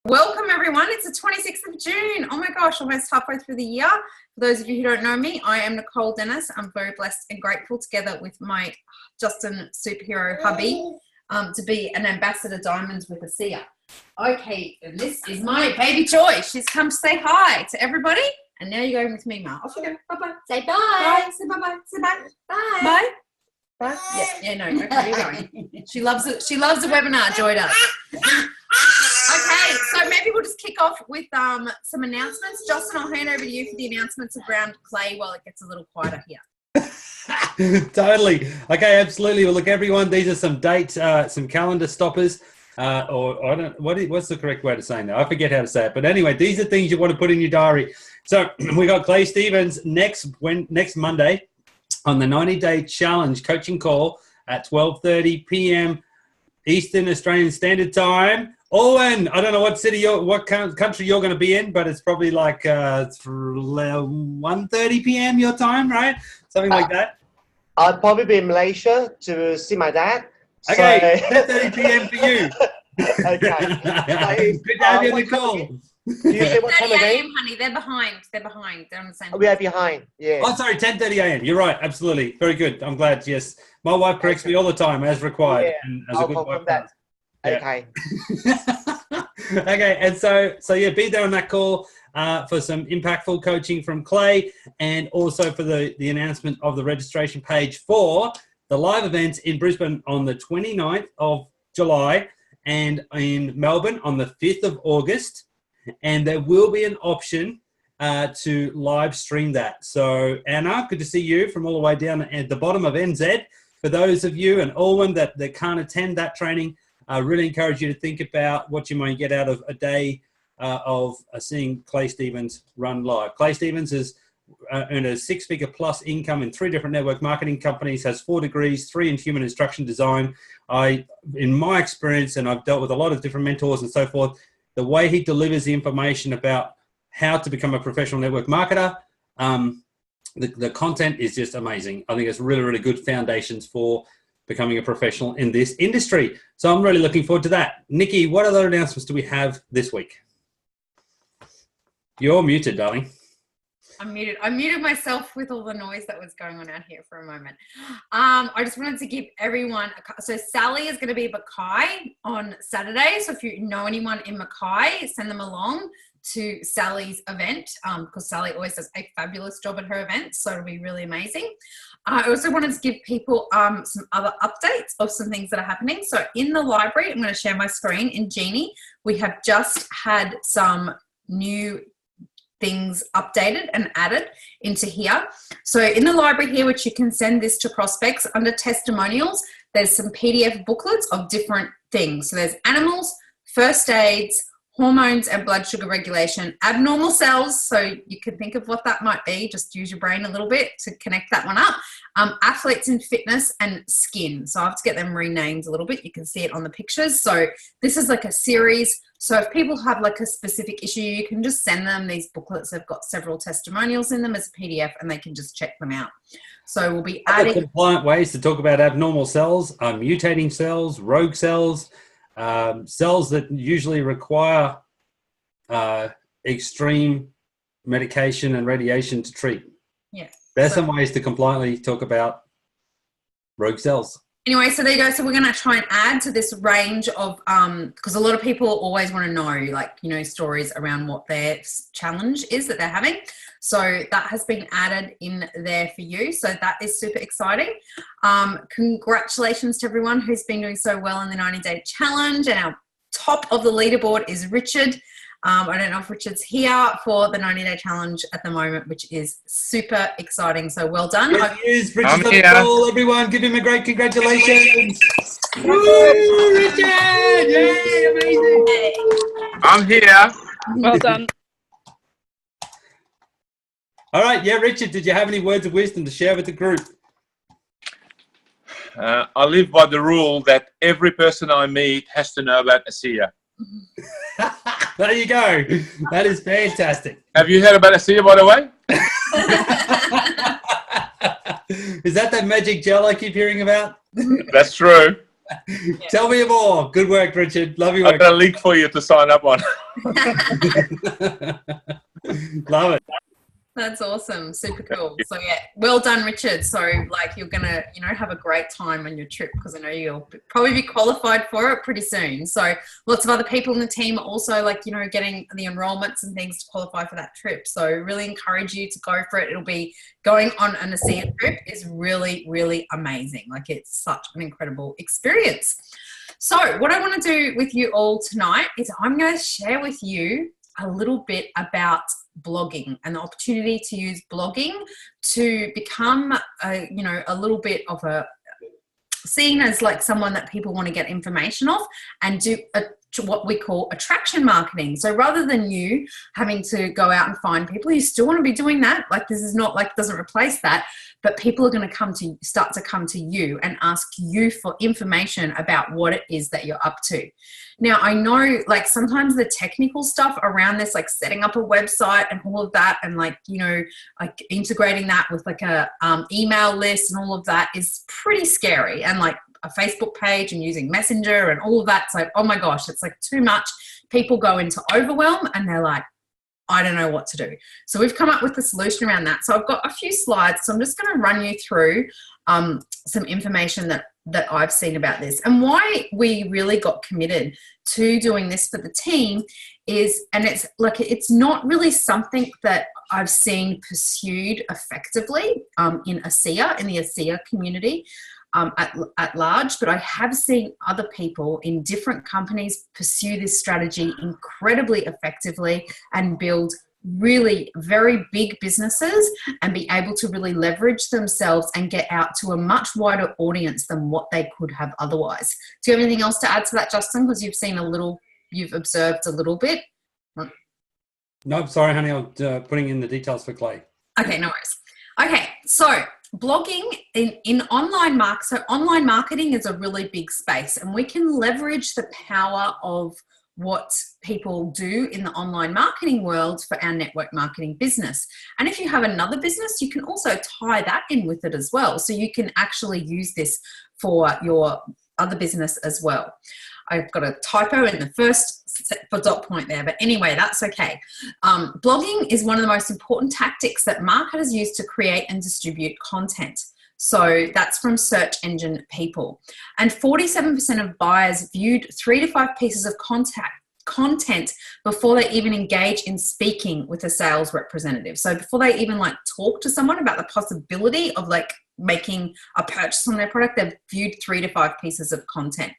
Welcome everyone, it's the 26th of June. Oh my gosh, almost halfway through the year. For those of you who don't know me, I am Nicole Dennis. I'm very blessed and grateful together with my Justin superhero hubby to be an ambassador diamonds with Asia. Okay, and this is my baby Joy. She's come to say hi to everybody. And now you're going with me, Ma. Off you go. Bye-bye. Say bye. Bye. Say bye-bye. Say bye. Bye. Bye. Bye. Yeah, no. Okay, you're going. She loves it. She loves the webinar, Joy does. Okay, so maybe we'll just kick off with some announcements. Justin, I'll hand over to you for the announcements around Clay while it gets a little quieter here. Totally. Okay, absolutely. Well, look, everyone, these are some dates, some calendar stoppers, or I don't. What's the correct way to say that? I forget how to say it. But anyway, these are things you want to put in your diary. So we got Clay Stevens next Monday on the 90-day challenge coaching call at 12:30 p.m. Eastern Australian Standard Time. Owen, I don't know what city, what country you're going to be in, but it's probably like 1:30 p.m. your time, right? Something like that. I'll probably be in Malaysia to see my dad. Okay, 10:30 p.m. for you. Okay. Good to have you, Nicole. Do you say what time 10:30 again? a.m., honey. They're behind. They're on the same. We are behind. Yeah. Oh, sorry, 10:30 a.m. You're right. Absolutely. Very good. I'm glad. Yes. My wife corrects me all the time as required. Yeah. And as a good wife does. Yeah. Okay. Okay. And so yeah, be there on that call for some impactful coaching from Clay, and also for the announcement of the registration page for the live events in Brisbane on the 29th of July and in Melbourne on the 5th of August. And there will be an option to live stream that. So Anna, good to see you from all the way down at the bottom of NZ. For those of you and Alwyn that can't attend that training, I really encourage you to think about what you might get out of a day of seeing Clay Stevens run live. Clay Stevens has earned a 6-figure plus income in 3 different network marketing companies, has 4 degrees, 3 in human instruction design. In my experience, and I've dealt with a lot of different mentors and so forth, the way he delivers the information about how to become a professional network marketer, the content is just amazing. I think it's really, really good foundations for becoming a professional in this industry. So I'm really looking forward to that. Nikki, what other announcements do we have this week? You're muted, darling. I'm muted. I muted myself with all the noise that was going on out here for a moment. I just wanted to give everyone, so Sally is going to be at Mackay on Saturday. So if you know anyone in Mackay, send them along to Sally's event because Sally always does a fabulous job at her events. So it'll be really amazing. I also wanted to give people some other updates of some things that are happening. So in the library, I'm going to share my screen in Genie. We have just had some new things updated and added into here. So in the library here, which you can send this to prospects, under testimonials, there's some PDF booklets of different things. So there's animals, first aids, hormones and blood sugar regulation, abnormal cells. So you can think of what that might be. Just use your brain a little bit to connect that one up. Athletes in fitness and skin. So I have to get them renamed a little bit. You can see it on the pictures. So this is like a series. So if people have like a specific issue, you can just send them these booklets. They've got several testimonials in them as a PDF and they can just check them out. So we'll be adding compliant ways to talk about abnormal cells, mutating cells, rogue cells, cells that usually require extreme medication and radiation to treat. Yeah. There's some ways to compliantly talk about rogue cells. Anyway, so there you go. So we're going to try and add to this range of, because a lot of people always want to know, like, you know, stories around what their challenge is that they're having. So that has been added in there for you. So that is super exciting. Congratulations to everyone who's been doing so well in the 90-day challenge. And our top of the leaderboard is Richard. I don't know if Richard's here for the 90-day challenge at the moment, which is super exciting. So well done. Yes, he is. Richard's on the call. Everyone, give him a great congratulations. Woo, Richard! Yay, amazing. I'm here. Well done. All right. Yeah, Richard, did you have any words of wisdom to share with the group? I live by the rule that every person I meet has to know about ASEA. There you go. That is fantastic. Have you heard about ASEA, by the way? Is that magic gel I keep hearing about? That's true. Tell me more. Good work, Richard. Love your I've work. got a link for you to sign up on. Love it. That's awesome. Super cool. So yeah, well done, Richard. So like you're gonna, have a great time on your trip because I know you'll probably be qualified for it pretty soon. So lots of other people in the team are also like, getting the enrollments and things to qualify for that trip. So really encourage you to go for it. It'll be going on an ASEAN trip is really, really amazing. Like it's such an incredible experience. So what I want to do with you all tonight is I'm going to share with you a little bit about blogging and the opportunity to use blogging to become a little bit of a seen as like someone that people want to get information off and do what we call attraction marketing. So rather than you having to go out and find people, you still want to be doing that. Like this is not like doesn't replace that, but people are going to start to come to you and ask you for information about what it is that you're up to. Now, I know like sometimes the technical stuff around this, like setting up a website and all of that, and like, like integrating that with like a email list and all of that is pretty scary. And like a Facebook page and using Messenger and all of that, it's like, oh my gosh, it's like too much. People go into overwhelm and they're like, I don't know what to do. So we've come up with a solution around that. So I've got a few slides. So I'm just going to run you through some information that I've seen about this. And why we really got committed to doing this for the team is, and it's like, it's not really something that I've seen pursued effectively in the ASEA community. At large, but I have seen other people in different companies pursue this strategy incredibly effectively and build really very big businesses and be able to really leverage themselves and get out to a much wider audience than what they could have otherwise. Do you have anything else to add to that, Justin? Because you've observed a little bit. No, sorry, honey. I'm putting in the details for Clay. Okay, no worries. Okay, so blogging in online marketing. So online marketing is a really big space, and we can leverage the power of what people do in the online marketing world for our network marketing business. And if you have another business, you can also tie that in with it as well. So you can actually use this for your other business as well. I've got a typo in the first for dot point there, but anyway, that's okay. Blogging is one of the most important tactics that marketers use to create and distribute content. So that's from Search Engine People. And 47% of buyers viewed 3 to 5 pieces of content before they even engage in speaking with a sales representative. So before they even like talk to someone about the possibility of like making a purchase on their product, they've viewed 3 to 5 pieces of content.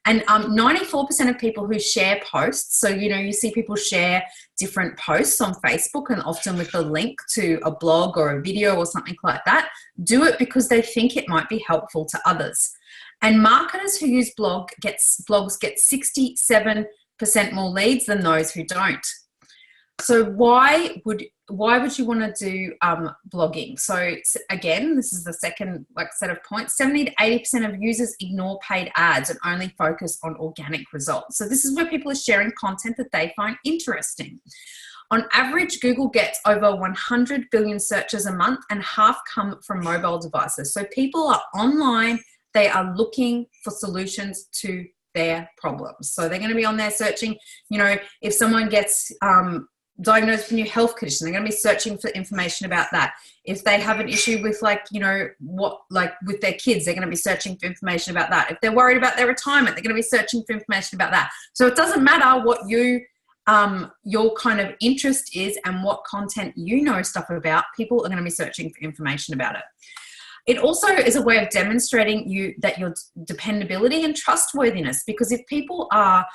And 94% of people who share posts, so, you see people share different posts on Facebook and often with a link to a blog or a video or something like that, do it because they think it might be helpful to others. And marketers who use blogs get 67% more leads than those who don't. So why would you want to do blogging? So again, this is the second set of points. 70 to 80% of users ignore paid ads and only focus on organic results. So this is where people are sharing content that they find interesting. On average, Google gets over 100 billion searches a month, and half come from mobile devices. So people are online, they are looking for solutions to their problems. So they're going to be on there searching, if someone gets diagnosed with a new health condition, they're going to be searching for information about that. If they have an issue with with their kids, they're going to be searching for information about that. If they're worried about their retirement, they're going to be searching for information about that. So it doesn't matter what your kind of interest is and what content stuff about, people are going to be searching for information about it. It also is a way of demonstrating that your dependability and trustworthiness, because if people are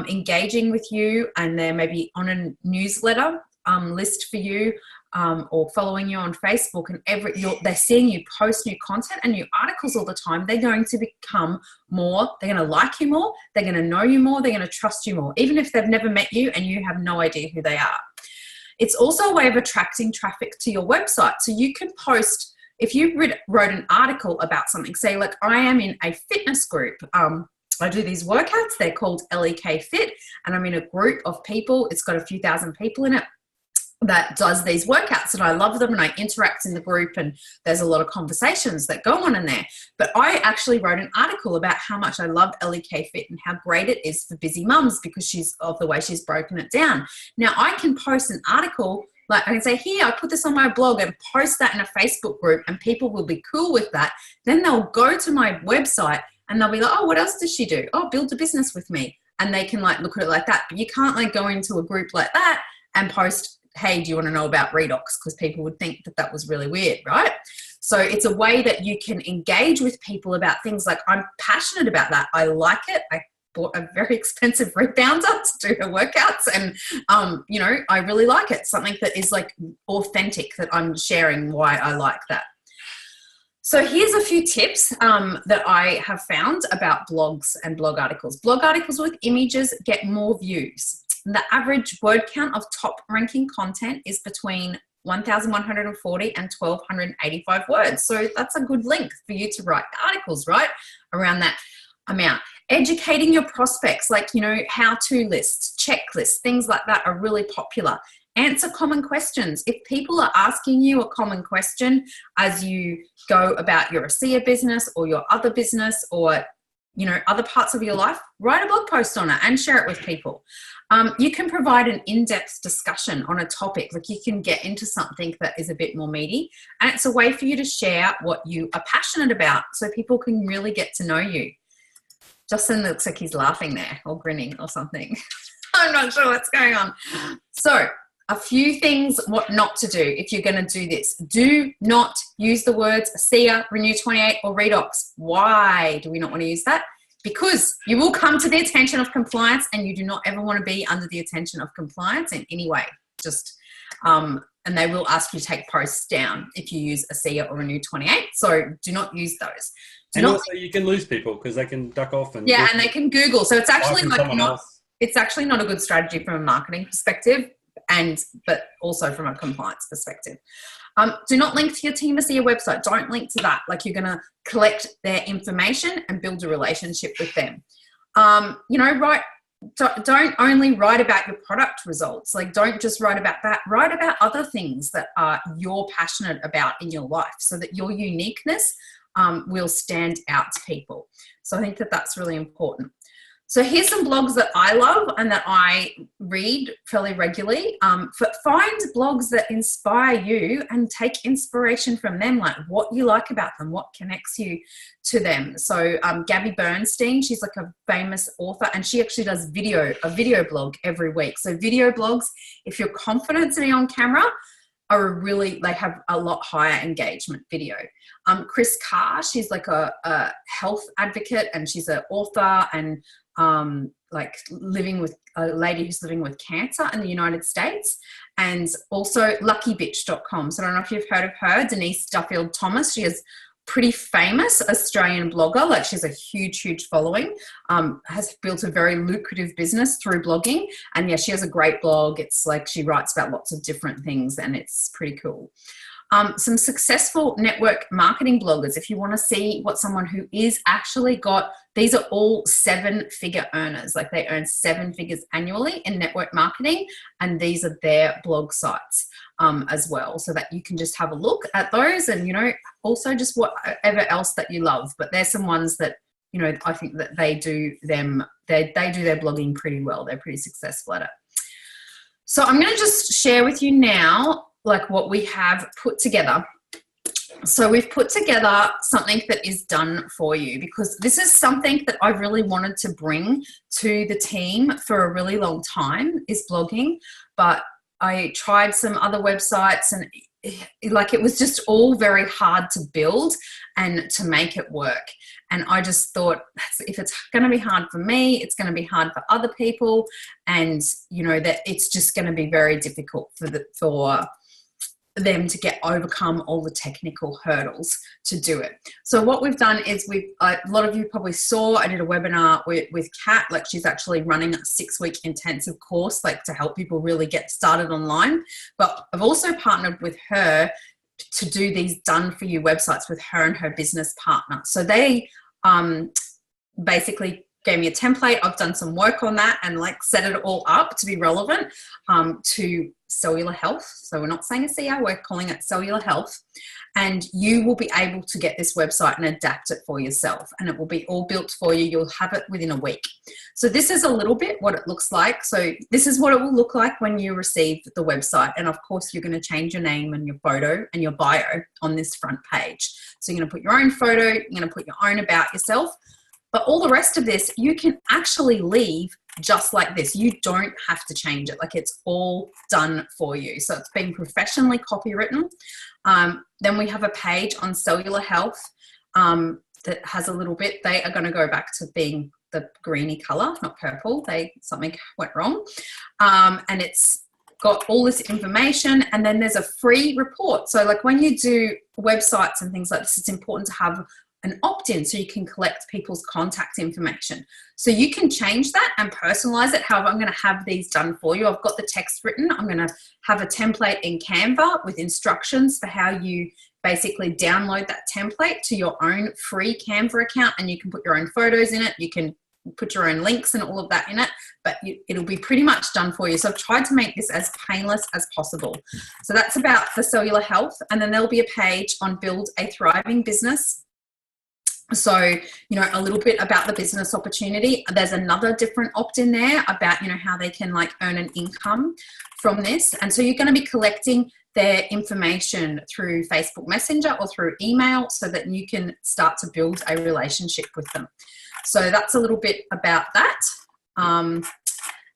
engaging with you and they're maybe on a newsletter list for you or following you on Facebook, and they're seeing you post new content and new articles all the time, they're going to become more, they're going to like you more, they're going to know you more, they're going to trust you more, even if they've never met you and you have no idea who they are. It's also a way of attracting traffic to your website. So you can post, if you wrote an article about something, say like I am in a fitness group, I do these workouts, they're called LEK Fit, and I'm in a group of people, it's got a few thousand people in it. that does these workouts, and I love them, and I interact in the group, and there's a lot of conversations that go on in there. But I actually wrote an article about how much I love LEK Fit and how great it is for busy mums because of the way she's broken it down. Now I can post an article, like I can say, here, I put this on my blog, and post that in a Facebook group, and people will be cool with that. Then they'll go to my website and they'll be like, oh, what else does she do? Oh, build a business with me. And they can like look at it like that. But you can't like go into a group like that and post, hey, do you want to know about redox? Because people would think that that was really weird, right? So it's a way that you can engage with people about things like, I'm passionate about that. I like it. I bought a very expensive rebounder to do her workouts, and you know, I really like it. Something that is like authentic, that I'm sharing why I like that. So here's a few tips that I have found about blogs and blog articles. Blog articles with images get more views. The average word count of top ranking content is between 1,140 and 1,285 words. So that's a good length for you to write articles, right? Around that amount. Educating your prospects, like, you know, how-to lists, checklists, things like that are really popular. Answer common questions. If people are asking you a common question as you go about your ASEA business or your other business, or, you know, other parts of your life, write a blog post on it and share it with people. You can provide an in-depth discussion on a topic, like you can get into something that is a bit more meaty, and it's a way for you to share what you are passionate about so people can really get to know you. Justin looks like he's laughing there or grinning or something. I'm not sure what's going on. So a few things what not to do if you're going to do this. Do not use the words ASEA, Renew 28 or redox. Why do we not want to use that? Because you will come to the attention of compliance, and you do not ever want to be under the attention of compliance in any way. Just, and they will ask you to take posts down if you use ASEA or Renew 28. So do not use those. And also you can lose people because they can duck off and and they can Google. So it's actually like not, else. It's actually not a good strategy from a marketing perspective, but also from a compliance perspective. Do not link to your Team ASEA website. Don't link to that. Like, you're going to collect their information and build a relationship with them. You know, don't only write about your product results. Like, don't just write about that. Write about other things that you're passionate about in your life, so that your uniqueness will stand out to people. So I think that that's really important. So here's some blogs that I love and that I read fairly regularly. Find blogs that inspire you and take inspiration from them, like what you like about them, what connects you to them. So Gabby Bernstein, she's like a famous author, and she actually does a video blog every week. So video blogs, if you're confident sitting on camera, they have a lot higher engagement video. Chris Carr, she's like a health advocate, and she's an author, and like living with a lady who's living with cancer in the United States. And also luckybitch.com. So I don't know if you've heard of her, Denise Duffield Thomas. She is pretty famous Australian blogger. Like, she's a huge following, has built a very lucrative business through blogging. And yeah, she has a great blog. It's like she writes about lots of different things, and it's pretty cool. Some successful network marketing bloggers, if you want to see what someone who is actually these are all 7-figure earners. Like, they earn 7 figures annually in network marketing, and these are their blog sites as well, so that you can just have a look at those, and, you know, also just whatever else that you love. But there's some ones that, you know, I think that they do their blogging pretty well. They're pretty successful at it. So I'm going to just share with you now, like, what we have put together. So we've put together something that is done for you, because this is something that I really wanted to bring to the team for a really long time, is blogging. But I tried some other websites, and like, it was just all very hard to build and to make it work. And I just thought, if it's going to be hard for me, it's going to be hard for other people. And, you know, that it's just going to be very difficult for them to overcome all the technical hurdles to do it. So what we've done is a lot of you probably saw, I did a webinar with Kat. Like, she's actually running a 6-week intensive course, like, to help people really get started online. But I've also partnered with her to do these done for you websites with her and her business partner. So they basically gave me a template. I've done some work on that and like set it all up to be relevant to cellular health. So we're not saying a CR, we're calling it cellular health. And you will be able to get this website and adapt it for yourself. And it will be all built for you. You'll have it within a week. So this is a little bit what it looks like. So this is what it will look like when you receive the website. And of course, you're going to change your name and your photo and your bio on this front page. So you're going to put your own photo, you're going to put your own about yourself. But all the rest of this, you can actually leave just like this. You don't have to change it. Like it's all done for you. So it's been professionally copywritten. Then we have a page on cellular health that has a little bit. They are going to go back to being the greeny color, not purple. Something went wrong. And it's got all this information, and then there's a free report. So like when you do websites and things like this, it's important to have an opt-in so you can collect people's contact information. So you can change that and personalize it. However, I'm going to have these done for you. I've got the text written. I'm going to have a template in Canva with instructions for how you basically download that template to your own free Canva account, and you can put your own photos in it. You can put your own links and all of that in it, but it'll be pretty much done for you. So I've tried to make this as painless as possible. So that's about the cellular health. And then there'll be a page on build a thriving business. So, you know, a little bit about the business opportunity. There's another different opt-in there about, you know, how they can like earn an income from this. And so you're going to be collecting their information through Facebook Messenger or through email so that you can start to build a relationship with them. So that's a little bit about that.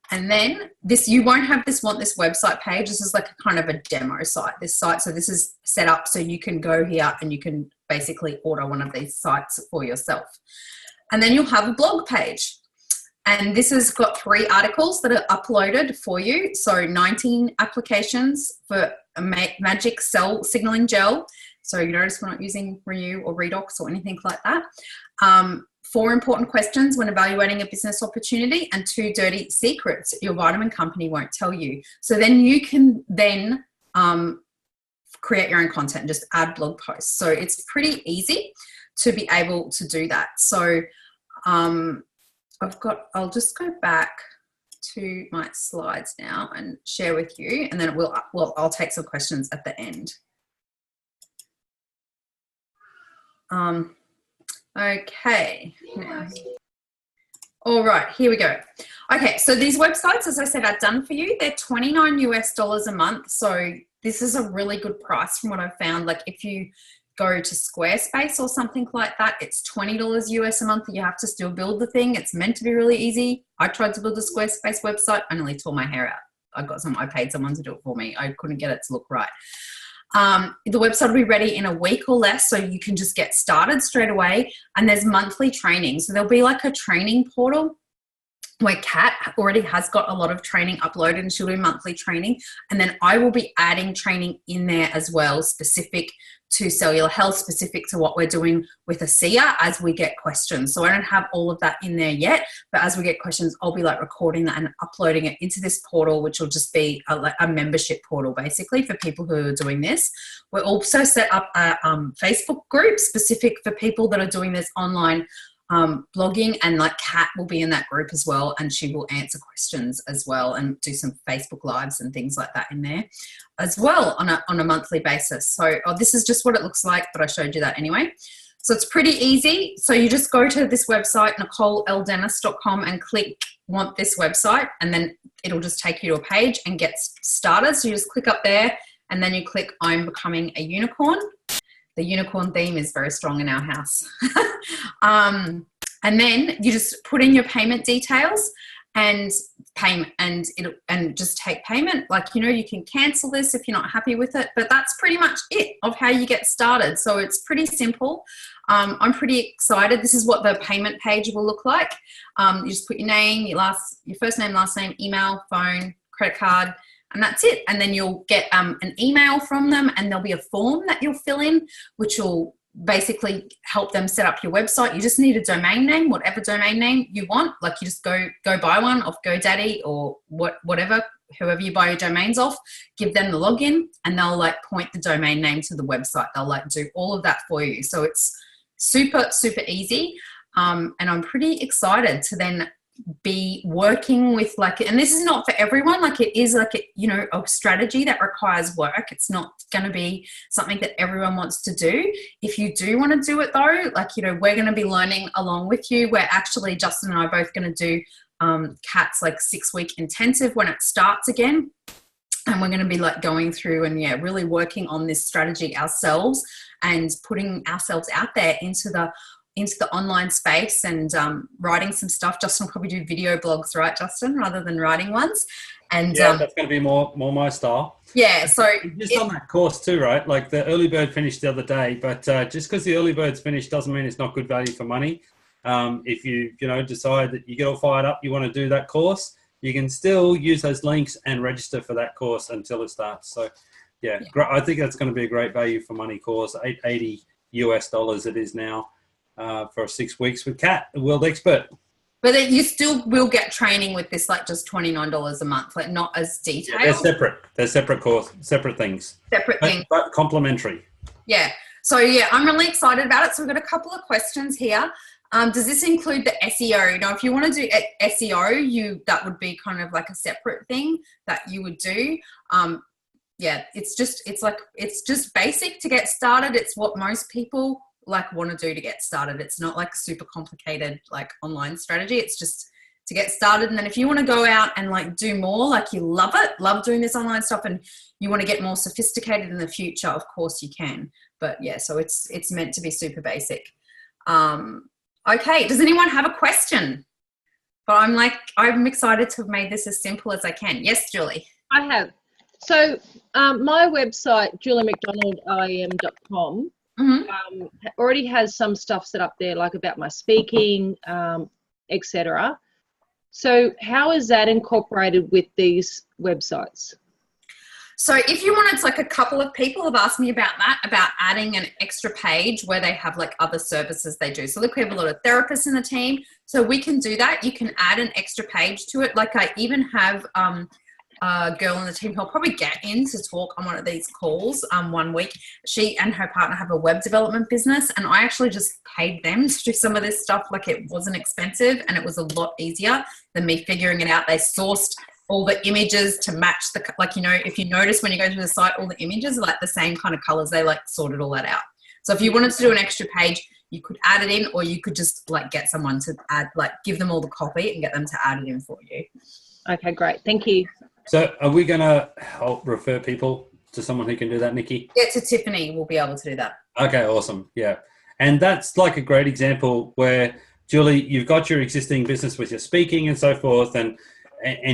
And then you won't have want this website page. This is like a kind of a demo site, this site. So this is set up so you can go here and you can basically order one of these sites for yourself. And then you'll have a blog page. And this has got 3 articles that are uploaded for you. So 19 applications for a magic cell signaling gel. So you notice we're not using Renew or Redox or anything like that. 4 important questions when evaluating a business opportunity, and 2 dirty secrets your vitamin company won't tell you. So then you can create your own content and just add blog posts. So it's pretty easy to be able to do that. So I'll just go back to my slides now and share with you, and then I'll take some questions at the end. Okay. Now. All right, here we go. Okay, so these websites, as I said, are done for you. They're $29 US a month. So this is a really good price from what I've found. Like if you go to Squarespace or something like that, it's $20 US a month. You have to still build the thing. It's meant to be really easy. I tried to build a Squarespace website. I nearly tore my hair out. I paid someone to do it for me. I couldn't get it to look right. The website will be ready in a week or less, so you can just get started straight away. And there's monthly training. So there'll be like a training portal where Kat already has got a lot of training uploaded, and she'll do monthly training. And then I will be adding training in there as well, specific to cellular health, specific to what we're doing with ASEA as we get questions. So I don't have all of that in there yet, but as we get questions, I'll be like recording that and uploading it into this portal, which will just be a membership portal basically for people who are doing this. We're also set up a Facebook group specific for people that are doing this online blogging, and like Kat will be in that group as well, and she will answer questions as well and do some Facebook lives and things like that in there as well on a monthly basis. So this is just what it looks like, but I showed you that anyway. So it's pretty easy. So you just go to this website, NicoleLDennis.com, and click want this website, and then it'll just take you to a page and get started. So you just click up there and then you click I'm becoming a unicorn. The unicorn theme is very strong in our house. And then you just put in your payment details and just take payment. Like, you know, you can cancel this if you're not happy with it, but that's pretty much it of how you get started. So it's pretty simple. I'm pretty excited. This is what the payment page will look like. You just put your name, your first name, last name, email, phone, credit card, and that's it. And then you'll get an email from them, and there'll be a form that you'll fill in, which will basically help them set up your website. You just need a domain name, whatever domain name you want. Like you just go buy one off GoDaddy or whatever, whoever you buy your domains off, give them the login, and they'll like point the domain name to the website. They'll like do all of that for you. So it's super, super easy. And I'm pretty excited to then be working with like, and this is not for everyone, like it is like, a strategy that requires work. It's not going to be something that everyone wants to do. If you do want to do it though, like, we're going to be learning along with you. We're actually, Justin and I are both going to do Kat's like 6-week intensive when it starts again. And we're going to be like going through and really working on this strategy ourselves and putting ourselves out there into the online space and writing some stuff. Justin will probably do video blogs, right, Justin, rather than writing ones. And that's going to be more my style. Yeah, so just on that course too, right? Like the early bird finished the other day, but just because the early bird's finished doesn't mean it's not good value for money. If you decide that you get all fired up, you want to do that course, you can still use those links and register for that course until it starts. So yeah. I think that's going to be a great value for money course. $880 it is now. For 6 weeks with Kat, the world expert. But you still will get training with this, like just $29 a month, like not as detailed. Yeah, they're separate. They're separate course, separate things. But complementary. Yeah. So I'm really excited about it. So we've got a couple of questions here. Does this include the SEO? If you want to do SEO, that would be kind of like a separate thing that you would do. It's just basic to get started. It's what most people like want to do to get started. It's not like super complicated like online strategy. It's just to get started. And then if you want to go out and like do more, like you love doing this online stuff and you want to get more sophisticated in the future, of course you can. But so it's meant to be super basic. Okay, does anyone have a question? But I'm excited to have made this as simple as I can. Yes, Julie. I have. So my website, juliemcdonaldiem.com, already has some stuff set up there, like about my speaking, etc. So how is that incorporated with these websites? So if you wanted, like a couple of people have asked me about that, about adding an extra page where they have like other services they do. So look, we have a lot of therapists in the team, so we can do that. You can add an extra page to it. Like I even have a girl on the team who'll probably get in to talk on one of these calls 1 week. She and her partner have a web development business, and I actually just paid them to do some of this stuff. Like it wasn't expensive and it was a lot easier than me figuring it out. They sourced all the images to match if you notice when you go to the site, all the images are like the same kind of colors. They like sorted all that out. So if you wanted to do an extra page, you could add it in, or you could just like get someone to add, like give them all the copy and get them to add it in for you. Okay, great. Thank you. So are we going to refer people to someone who can do that, Nikki? Yeah, to Tiffany. We'll be able to do that. Okay, awesome. Yeah. And that's like a great example where, Julie, you've got your existing business with your speaking and so forth, and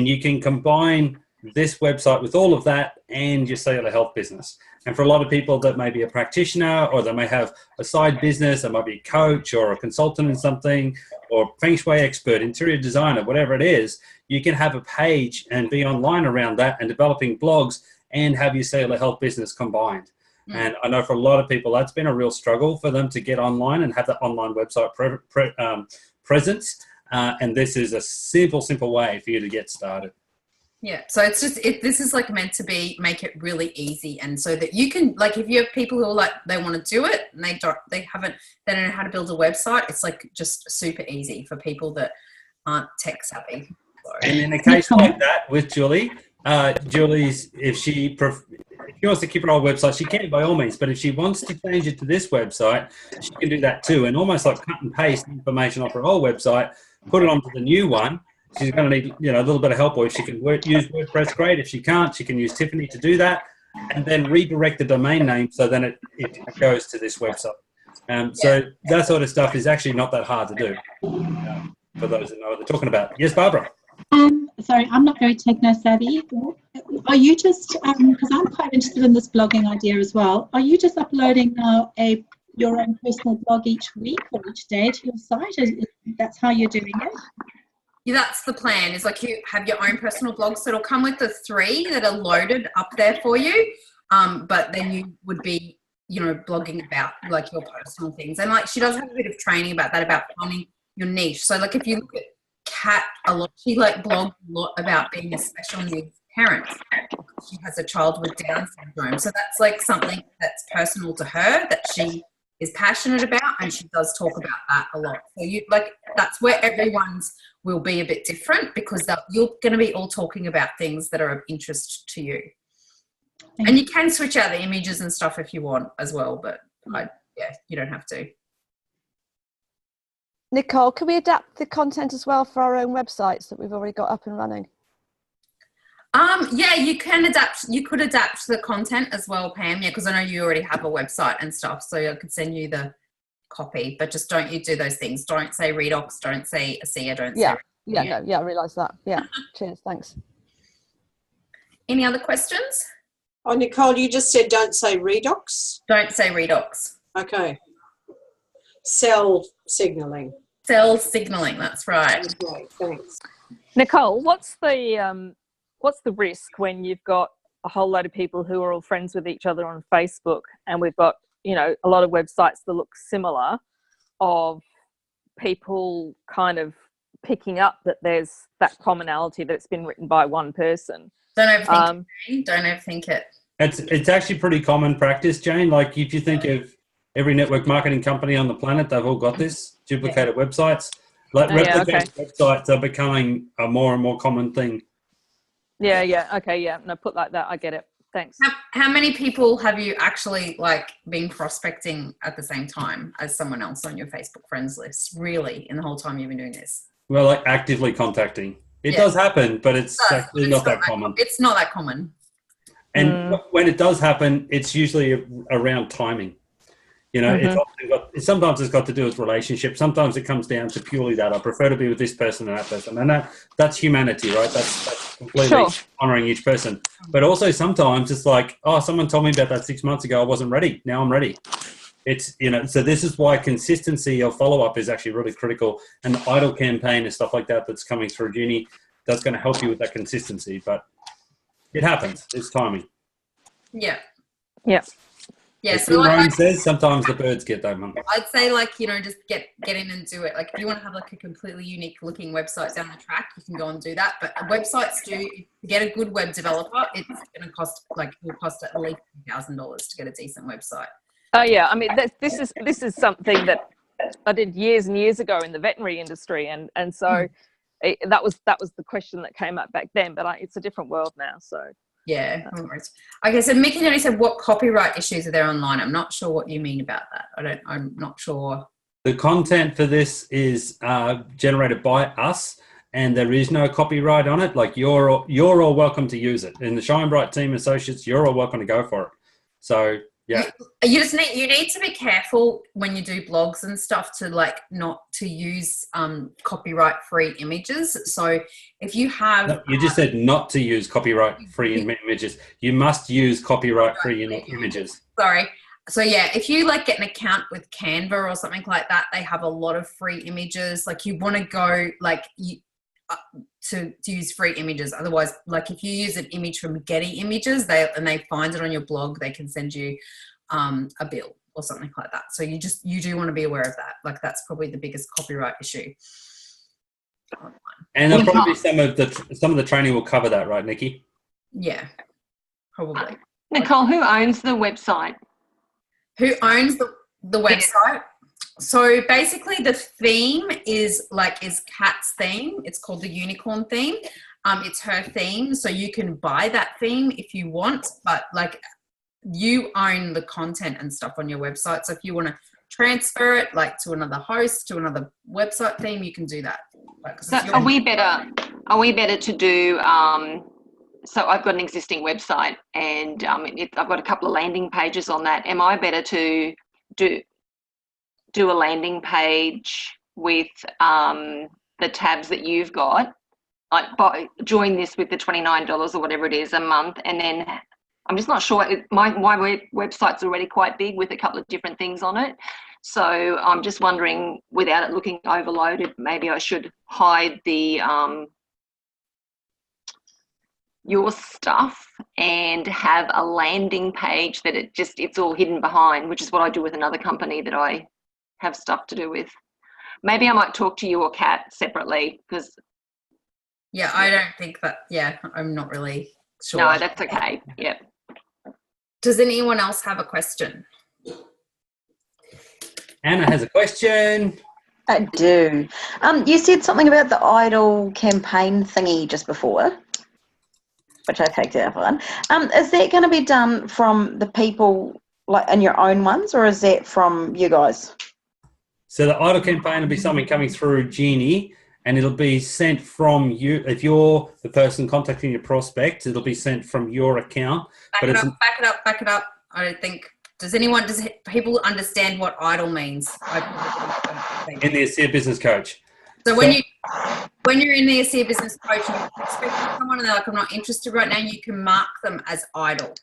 you can combine this website with all of that and your cellular health business. And for a lot of people that may be a practitioner, or they may have a side business, they might be a coach or a consultant in something, or feng shui expert, interior designer, whatever it is, you can have a page and be online around that and developing blogs and have your cellular health business combined. And I know for a lot of people, that's been a real struggle for them to get online and have that online website presence. And this is a simple way for you to get started. Yeah. So it's just, this is like meant to make it really easy. And so that you can, like, if you have people who are like, they want to do it and they don't know how to build a website, it's like just super easy for people that aren't tech savvy. So. And in a case like that with Julie, Julie's, if she wants to keep it on her website, she can by all means. But if she wants to change it to this website, she can do that too. And almost like cut and paste information off her old website, put it onto the new one. She's going to need, a little bit of help. Or if she can use WordPress, great. If she can't, she can use Tiffany to do that, and then redirect the domain name so then it goes to this website. So that sort of stuff is actually not that hard to do. For those that know what they're talking about. Yes, Barbara. Sorry, I'm not very techno-savvy. Are you just, because I'm quite interested in this blogging idea as well, are you just uploading your own personal blog each week or each day to your site? That's how you're doing it? Yeah, that's the plan, is like you have your own personal blog. So it'll come with the 3 that are loaded up there for you. But then you would be, blogging about like your personal things. And like she does have a bit of training about that, about finding your niche. So like if you look at Kat a lot, she like blogs a lot about being a special needs parent. She has a child with Down syndrome. So that's like something that's personal to her that she is passionate about, and she does talk about that a lot. So that's where everyone's will be a bit different, because you're going to be all talking about things that are of interest to you. And you can switch out the images and stuff if you want as well, but you don't have to. Nicole, can we adapt the content as well for our own websites that we've already got up and running? Yeah, you can adapt. You could adapt the content as well, Pam. Yeah, because I know you already have a website and stuff, so I could send you the copy. But just don't you do those things. Don't say redox. Don't say ASEA. Don't say. I realise that. Yeah. Cheers. Thanks. Any other questions? Oh, Nicole, you just said don't say redox. Don't say redox. Okay. Cell signalling. Cell signalling. That's right. Okay, thanks. Nicole, what's the risk when you've got a whole load of people who are all friends with each other on Facebook, and we've got, a lot of websites that look similar, of people kind of picking up that there's that commonality that it's been written by one person? Don't overthink it. Don't overthink it. It's actually pretty common practice, Jane. Like if you think of every network marketing company on the planet, they've all got this duplicated websites. Like replicated websites are becoming a more and more common thing. No, put like that. I get it. Thanks. How many people have you actually been prospecting at the same time as someone else on your Facebook friends list? Really, in the whole time you've been doing this? Well, actively contacting. It does happen, but it's actually not that common. It's not that common. And when it does happen, it's usually around timing. Sometimes it's got to do with relationships. Sometimes it comes down to purely that I prefer to be with this person and that person. And that's humanity, right? That's completely honoring each person. But also sometimes it's like, oh, someone told me about that 6 months ago. I wasn't ready. Now I'm ready. It's, so this is why consistency of follow-up is actually really critical. And the idle campaign and stuff like that that's coming through uni, that's going to help you with that consistency. But it happens. It's timing. Yeah. Yeah. Yeah. So Ryan says sometimes the birds get that one. I'd say just get in and do it. If you want to have a completely unique looking website down the track, you can go and do that. But websites to get a good web developer, it's going to cost it will cost at least $1,000 to get a decent website. Oh yeah, I mean this is something that I did years and years ago in the veterinary industry, and so that was the question that came up back then. But it's a different world now, so. Yeah, no worries. Okay, so Mickey only said, what copyright issues are there online? I'm not sure what you mean about that. I'm not sure. The content for this is generated by us, and there is no copyright on it. Like you're all welcome to use it. In the Shine Bright Team Associates, you're all welcome to go for it. So yeah. You need to be careful when you do blogs and stuff to not to use copyright free images. So if you have you just said not to use copyright free images. You must use copyright free images. Sorry. So yeah, if you get an account with Canva or something like that, they have a lot of free images. You want to go to use free images. Otherwise, if you use an image from Getty Images, they find it on your blog, they can send you a bill or something like that. So you do want to be aware of that. That's probably the biggest copyright issue. And there'll probably be some of the training will cover that, right, Nikki? Yeah, probably. Nicole, who owns the website? Who owns the website? So basically the theme is Kat's theme. It's called the Unicorn theme. It's her theme. So you can buy that theme if you want, but you own the content and stuff on your website. So if you want to transfer it to another host, to another website theme, you can do that. So are we better to do, so I've got an existing website and I've got a couple of landing pages on that. Am I better to do a landing page with the tabs that you've got, join this with the $29 or whatever it is a month, and then I'm just not sure. My website's already quite big with a couple of different things on it, so I'm just wondering, without it looking overloaded, maybe I should hide the your stuff and have a landing page that it's all hidden behind, which is what I do with another company that I have stuff to do with. Maybe I might talk to you or Kat separately, because I don't think that. I'm not really sure. No, that's okay. Yep. Does anyone else have a question? Anna has a question. I do. You said something about the idol campaign thingy just before, which I picked up on. Is that going to be done from the people, like in your own ones, or is that from you guys? So the idol campaign will be something coming through Genie, and it'll be sent from you. If you're the person contacting your prospect, it'll be sent from your account. Back it up. I don't think. Does people understand what idol means? In the ASEA Business Coach. So when you're in the ASEA Business Coach, you're expecting someone and they're like, I'm not interested right now, you can mark them as idle.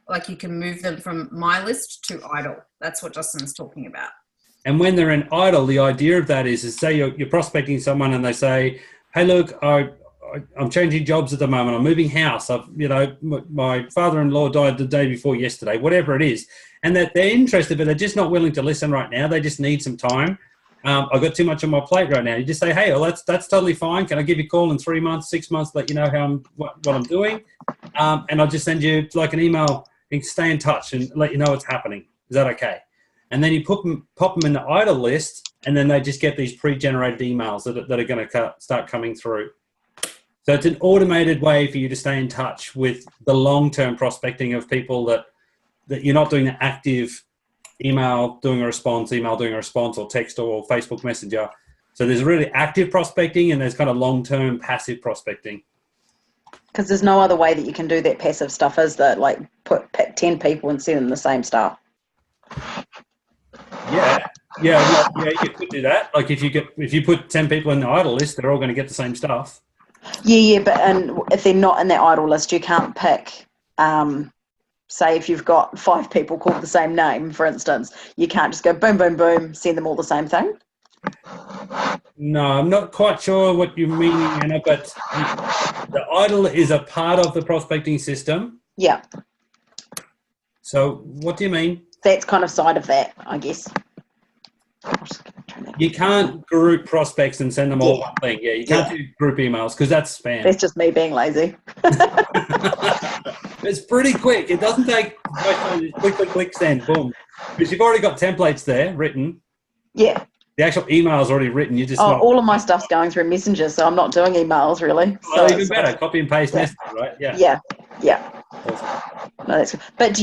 Like you can move them from my list to idle. That's what Justin's talking about. And when they're in idle, the idea of that is say you're prospecting someone and they say, hey, look, I'm changing jobs at the moment. I'm moving house. My father-in-law died the day before yesterday, whatever it is. And that they're interested, but they're just not willing to listen right now. They just need some time. I've got too much on my plate right now. You just say, hey, well, that's totally fine. Can I give you a call in 3 months, 6 months, let you know what I'm doing? And I'll just send you like an email and stay in touch and let you know what's happening. Is that okay? And then you pop them in the idle list, and then they just get these pre-generated emails that are going to start coming through. So it's an automated way for you to stay in touch with the long-term prospecting of people that you're not doing the active email doing a response, or text or Facebook Messenger. So there's really active prospecting and there's kind of long-term passive prospecting. Because there's no other way that you can do that passive stuff, is that like pick 10 people and send them the same stuff? Yeah, you could do that. Like if you put 10 people in the idle list, they're all going to get the same stuff. Yeah, but if they're not in that idle list, you can't pick, say if you've got 5 people called the same name, for instance, you can't just go boom, boom, boom, send them all the same thing? No, I'm not quite sure what you mean, Anna, but the idle is a part of the prospecting system. Yeah. So what do you mean? That's kind of side of that, I guess. You can't group prospects and send them all one thing. Yeah, you can't do group emails because that's spam. That's just me being lazy. It's pretty quick. It doesn't take click, send, boom. Because you've already got templates there written. Yeah. The actual email is already written. You just all of my stuff's going through Messenger, so I'm not doing emails really. Oh, even better. Copy and paste message, right? Yeah. Awesome. No, that's good. But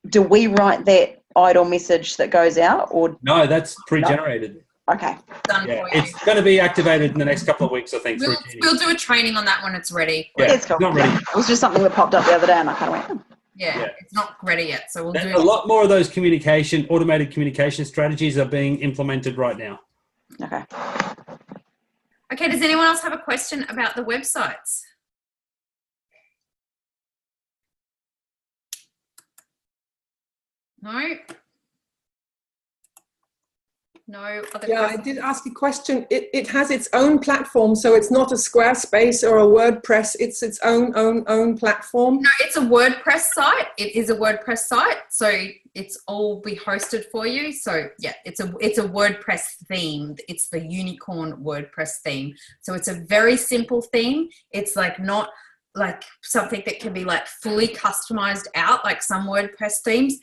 do we write that idle message that goes out, or no? That's pre-generated. No. Okay. Done for you. It's going to be activated in the next couple of weeks, I think. We'll do a training on that when it's ready. Yeah, that's cool. Not ready. It was just something that popped up the other day, and I kind of went. Yeah, it's not ready yet, so we'll do a lot more of those automated communication strategies are being implemented right now. Okay. Okay, does anyone else have a question about the websites? No? No other Yeah, questions? I did ask a question. It has its own platform, so it's not a Squarespace or a WordPress. It's its own platform. No, it's a WordPress site. It is a WordPress site, so it's all be hosted for you. So yeah, it's a WordPress theme. It's the unicorn WordPress theme. So it's a very simple theme. It's like not like something that can be like fully customized out like some WordPress themes.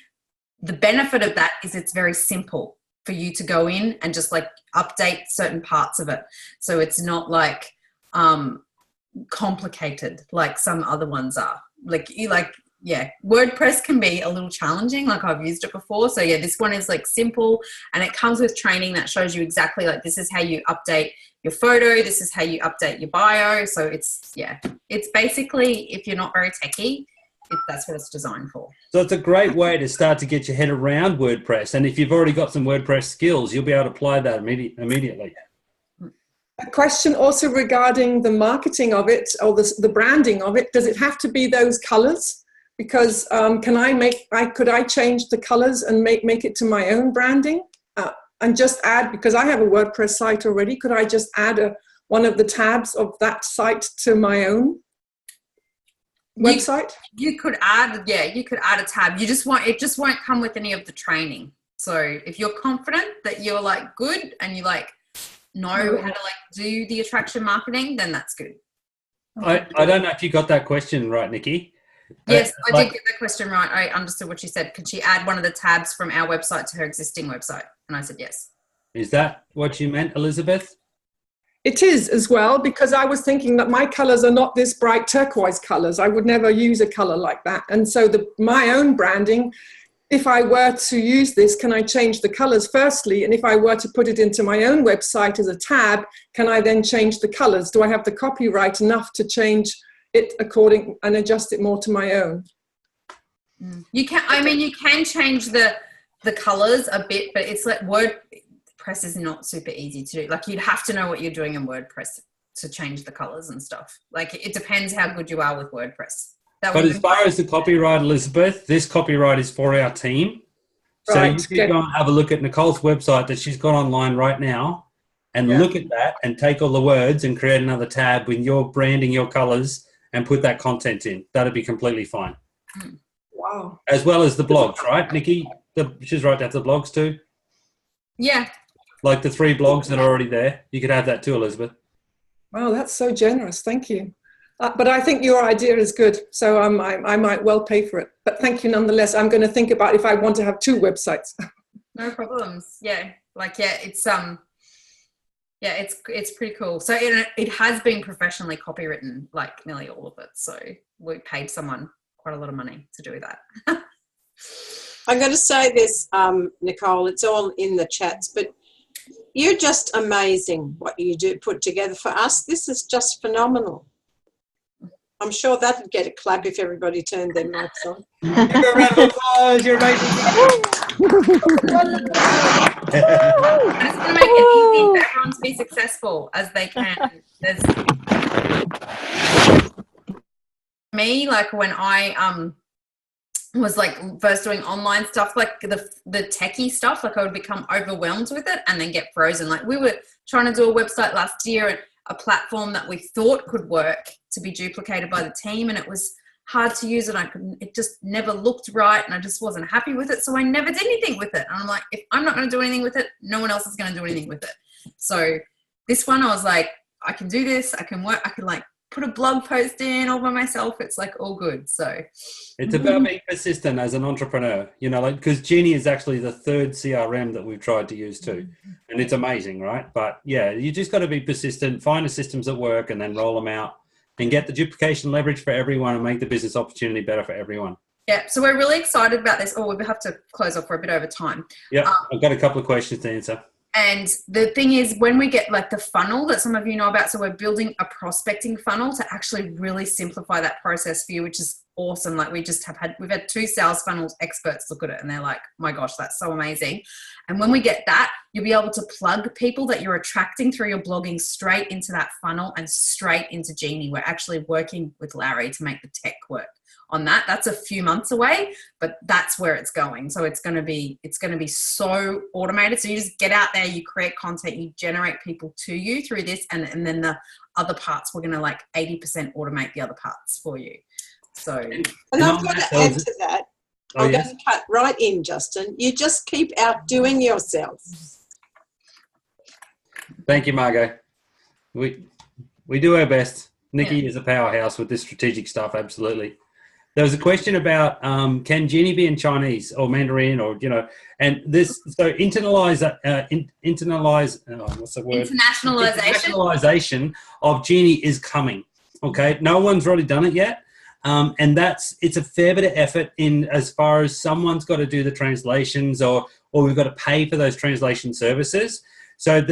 The benefit of that is it's very simple for you to go in and just like update certain parts of it. So it's not like complicated like some other ones are. WordPress can be a little challenging. Like I've used it before. So yeah, this one is like simple, and it comes with training that shows you exactly like this is how you update your photo. This is how you update your bio. So it's basically, if you're not very techie, that's what it's designed for. So it's a great way to start to get your head around WordPress. And if you've already got some WordPress skills, you'll be able to apply that immediately. A question also regarding the marketing of it or the branding of it. Does it have to be those colors? Because could I change the colors and make it to my own branding? And just add, because I have a WordPress site already, could I just add one of the tabs of that site to my own website? You could add a tab. It just won't come with any of the training. So if you're confident that you're like good and you like know how to like do the attraction marketing, then that's good. I don't know if you got that question right, Nikki. Yes, I did get that question right. I understood what you said. Could she add one of the tabs from our website to her existing website? And I said yes. Is that what you meant, Elizabeth? It is as well, because I was thinking that my colours are not this bright turquoise colours. I would never use a colour like that. And so my own branding, if I were to use this, can I change the colours firstly? And if I were to put it into my own website as a tab, can I then change the colours? Do I have the copyright enough to change it according and adjust it more to my own? You can, I mean, you can change the colours a bit, but it's like WordPress is not super easy to do. Like you'd have to know what you're doing in WordPress to change the colours and stuff. Like it depends how good you are with WordPress. But as far as the copyright, Elizabeth, this copyright is for our team. So Right, you could go and have a look at Nicole's website that she's got online right now and look at that and take all the words and create another tab with your branding, your colours, and put that content in. That'd be completely fine. Wow. As well as the blogs, right, Nikki? She's right, that's the blogs too. Yeah. Like the 3 blogs that are already there. You could have that too, Elizabeth. Wow, that's so generous. Thank you. But I think your idea is good, so I might well pay for it. But thank you nonetheless. I'm going to think about if I want to have 2 websites. No problems. Yeah, like it's it's pretty cool. So it has been professionally copywritten, like nearly all of it. So we paid someone quite a lot of money to do that. I'm going to say this, Nicole. It's all in the chats, but you're just amazing what you do put together for us. This is just phenomenal. I'm sure that would get a clap if everybody turned their mics on. Give her a round of applause. You're amazing. And it's going to make it easy for everyone to be successful as they can. Me, like when I was like first doing online stuff, like the techie stuff, like I would become overwhelmed with it and then get frozen. Like we were trying to do a website last year and a platform that we thought could work to be duplicated by the team, and it was hard to use, and it just never looked right, and I just wasn't happy with it, so I never did anything with it. And I'm like, if I'm not going to do anything with it, no one else is going to do anything with it. So this one, I was like, I can do this. I can work. I can like put a blog post in all by myself. It's like all good. So it's about being persistent as an entrepreneur, you know, like, because Genie is actually the 3rd CRM that we've tried to use too. And it's amazing, right? But yeah, you just got to be persistent, find the systems that work and then roll them out and get the duplication leverage for everyone and make the business opportunity better for everyone. Yeah, so we're really excited about this. Oh, we have to close off for a bit over time. Yeah, I've got a couple of questions to answer. And the thing is, when we get like the funnel that some of you know about, so we're building a prospecting funnel to actually really simplify that process for you, which is awesome. Like we've had 2 sales funnels experts look at it and they're like, my gosh, that's so amazing. And when we get that, you'll be able to plug people that you're attracting through your blogging straight into that funnel and straight into Genie. We're actually working with Larry to make the tech work on that. That's a few months away, but that's where it's going. So it's going to be so automated. So you just get out there, you create content, you generate people to you through this, and then the other parts, we're going to like 80% automate the other parts for you. So, and I've got to add to that. I'm going to cut right in, Justin. You just keep outdoing yourself. Thank you, Margot. We do our best. Nikki is a powerhouse with this strategic stuff. Absolutely. There was a question about can Genie be in Chinese or Mandarin or, you know, and this, so what's the word? Internationalization of Genie is coming. Okay. No one's really done it yet. And it's a fair bit of effort in as far as someone's got to do the translations or we've got to pay for those translation services. So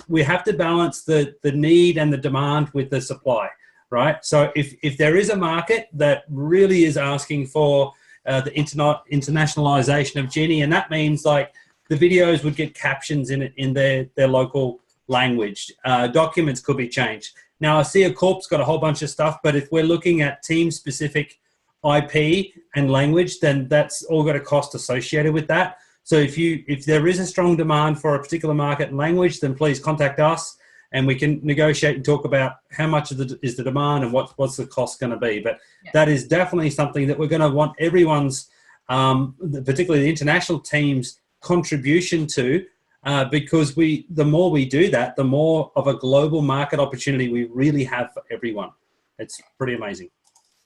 we have to balance the need and the demand with the supply. Right. So if there is a market that really is asking for the internationalization of Genie, and that means like the videos would get captions in their local language, documents could be changed. Now I see a Corp's got a whole bunch of stuff, but if we're looking at team specific IP and language, then that's all got a cost associated with that. So if there is a strong demand for a particular market and language, then please contact us. And we can negotiate and talk about how much is the demand and what's the cost going to be. But that is definitely something that we're going to want everyone's, particularly the international team's contribution to, because the more we do that, the more of a global market opportunity we really have for everyone. It's pretty amazing.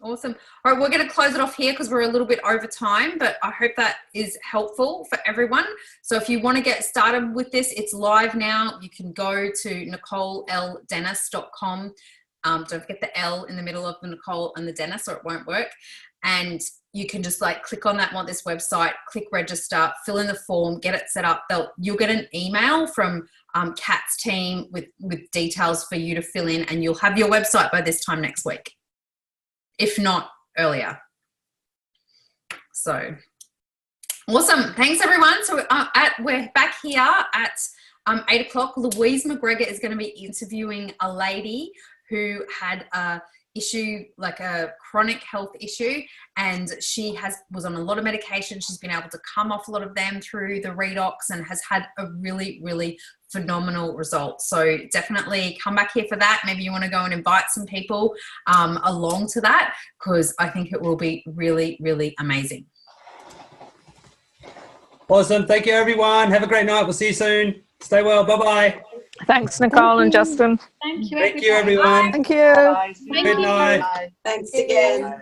Awesome. All right, we're going to close it off here because we're a little bit over time, but I hope that is helpful for everyone. So if you want to get started with this, it's live now. You can go to NicoleLDennis.com. Don't forget the L in the middle of the Nicole and the Dennis, or it won't work. And you can just like click on that, want this website, click register, fill in the form, get it set up. You'll get an email from Kat's team with details for you to fill in, and you'll have your website by this time next week, if not earlier. So awesome. Thanks everyone. So we're back here at 8 o'clock. Louise McGregor is going to be interviewing a lady who had a issue, like a chronic health issue, and she was on a lot of medication. She's been able to come off a lot of them through the redox and has had a really, really phenomenal result. So definitely come back here for that. Maybe you want to go and invite some people along to that, because I think it will be really, really amazing. Awesome. Thank you, everyone. Have a great night. We'll see you soon. Stay well. Bye-bye. Thanks, Nicole and Justin. Thank you. Thank you, everyone. Thank you. Good night. Thanks again.